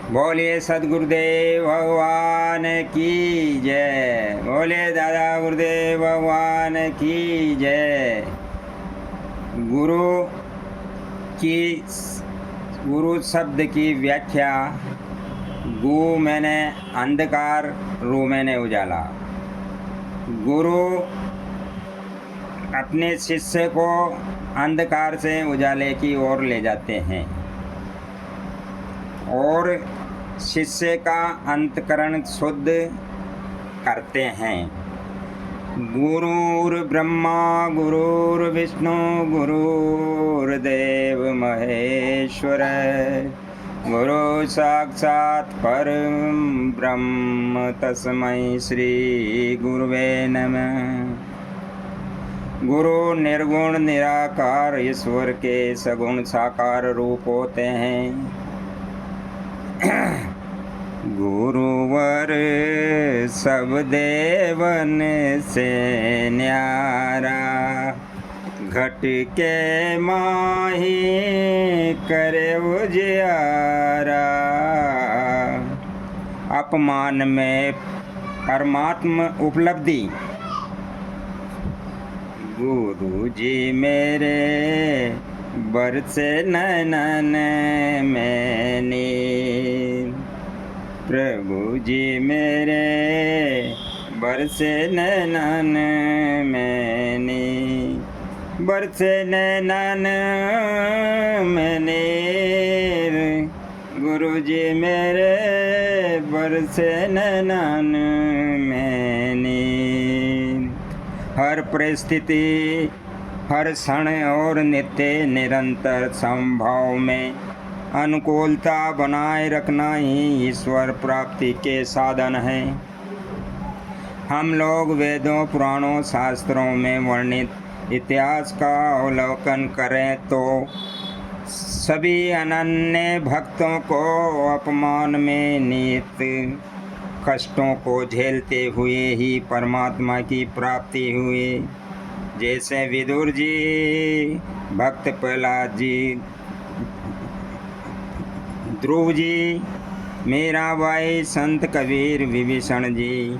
बोलिए सदगुरुदेव भगवान की जय। बोलिए दादा गुरुदेव भगवान की जय। गुरु शब्द की व्याख्या गु मैंने अंधकार, रू मैंने उजाला। गुरु अपने शिष्य को अंधकार से उजाले की ओर ले जाते हैं और शिष्य का अंतकरण शुद्ध करते हैं। गुरुर्ब्रह्मा गुरुर्विष्णु गुरुर्देव महेश्वर, गुरु साक्षात् परम ब्रह्म तस्मै श्री गुरुवे नमः। गुरु निर्गुण निराकार ईश्वर के सगुण साकार रूप होते हैं। गुरुवर सब देवन से न्यारा, घट के माही करे उजियारा। अपमान में परमात्मा उपलब्धि। गुरु जी मेरे बरसे नैनन में नीर, प्रभु जी मेरे बरसे नैनन में नीर, बरसे नैनन में नीर। गुरु जी मेरे बरसे नैनन में नीर। हर परिस्थिति, हर क्षण और नित्य निरंतर संभाव में अनुकूलता बनाए रखना ही ईश्वर प्राप्ति के साधन है। हम लोग वेदों, पुराणों, शास्त्रों में वर्णित इतिहास का अवलोकन करें तो सभी अनन्य भक्तों को अपमान में निहित कष्टों को झेलते हुए ही परमात्मा की प्राप्ति हुई। जैसे विदुर जी, भक्त प्रहलाद जी, ध्रुव जी, मीराबाई, संत कबीर, विभीषण जी,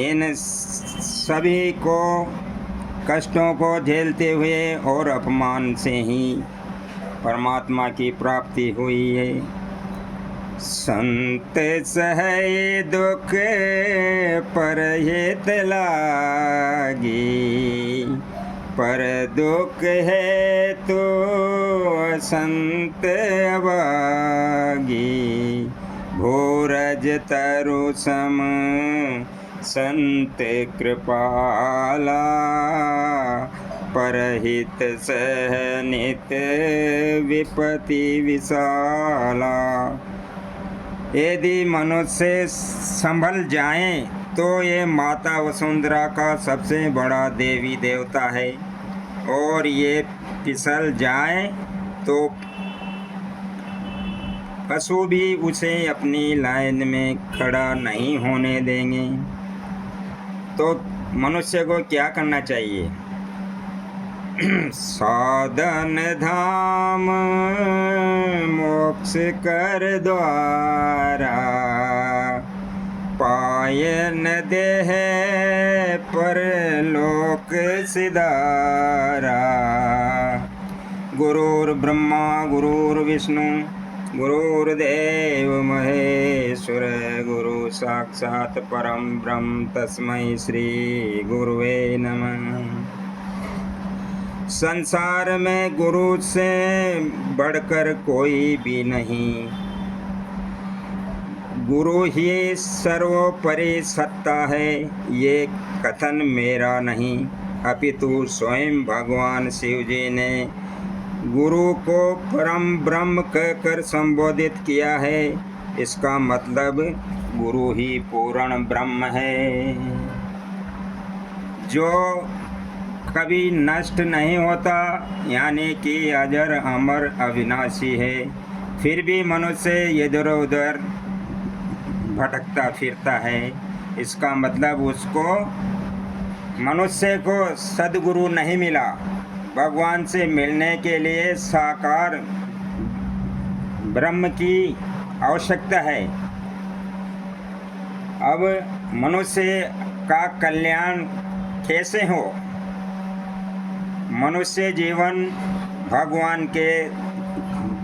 इन सभी को कष्टों को झेलते हुए और अपमान से ही परमात्मा की प्राप्ति हुई है। संत सहे दुख पर हित लागी, पर दुख है तो संत अभागी। भूरज तरु सम संत कृपाला, परहित सहनित विपति विशाला। यदि मनुष्य संभल जाएं तो ये माता वसुंधरा का सबसे बड़ा देवी देवता है, और ये फिसल जाए तो पशु भी उसे अपनी लाइन में खड़ा नहीं होने देंगे। तो मनुष्य को क्या करना चाहिए? साधन धाम मोक्ष कर द्वारा, पायन देह पर लोक सिधारा। गुरुर्ब्रह्मा गुरुर्विष्णु गुरुर्देव महेश्वर, गुरु साक्षात् परम ब्रह्म तस्मै श्री गुरुवे नमः। संसार में गुरु से बढ़कर कोई भी नहीं। गुरु ही सर्वोपरि सत्ता है, ये कथन मेरा नहीं, अपितु स्वयं भगवान शिव जी ने गुरु को परम ब्रह्म कहकर संबोधित किया है। इसका मतलब गुरु ही पूर्ण ब्रह्म है, जो कभी नष्ट नहीं होता, यानी कि अजर अमर अविनाशी है। फिर भी मनुष्य इधर उधर भटकता फिरता है। इसका मतलब उसको, मनुष्य को सद्गुरु नहीं मिला। भगवान से मिलने के लिए साकार ब्रह्म की आवश्यकता है। अब मनुष्य का कल्याण कैसे हो? मनुष्य जीवन भगवान के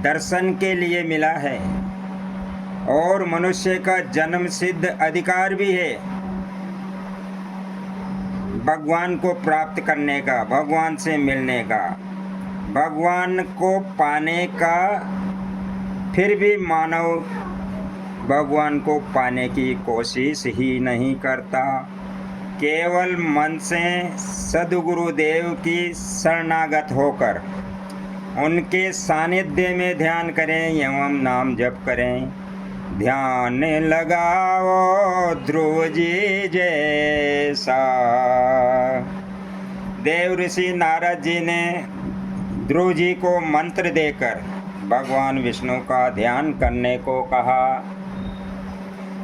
दर्शन के लिए मिला है और मनुष्य का जन्म सिद्ध अधिकार भी है भगवान को प्राप्त करने का, भगवान से मिलने का, भगवान को पाने का। फिर भी मानव भगवान को पाने की कोशिश ही नहीं करता। केवल मन से सद्गुरुदेव की शरणागत होकर उनके सानिध्य में ध्यान करें एवं नाम जप करें। ध्यान लगाओ ध्रुव जी जैसा। देव ऋषि नारद जी ने ध्रुव जी को मंत्र देकर भगवान विष्णु का ध्यान करने को कहा।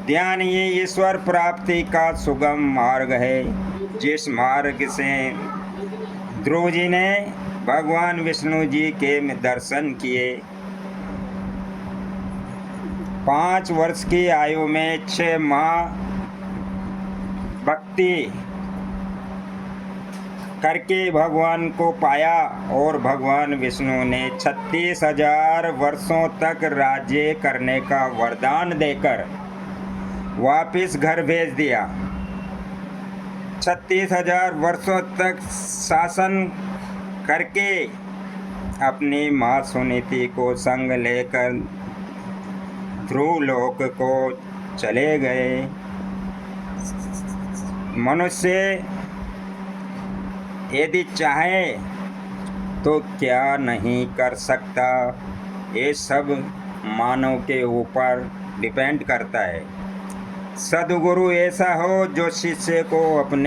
ध्यान ही ईश्वर प्राप्ति का सुगम मार्ग है, जिस मार्ग से ध्रुव जी ने भगवान विष्णु जी के दर्शन किए। 5 वर्ष की आयु में 6 माह भक्ति करके भगवान को पाया और भगवान विष्णु ने 36,000 वर्षों तक राज्य करने का वरदान देकर वापिस घर भेज दिया। 36,000 वर्षों तक शासन करके अपनी माँ सुनीति को संग लेकर ध्रुव लोक को चले गए। मनुष्य यदि चाहे तो क्या नहीं कर सकता, ये सब मानव के ऊपर डिपेंड करता है। सद्गुरु ऐसा हो जो शिष्य को अपने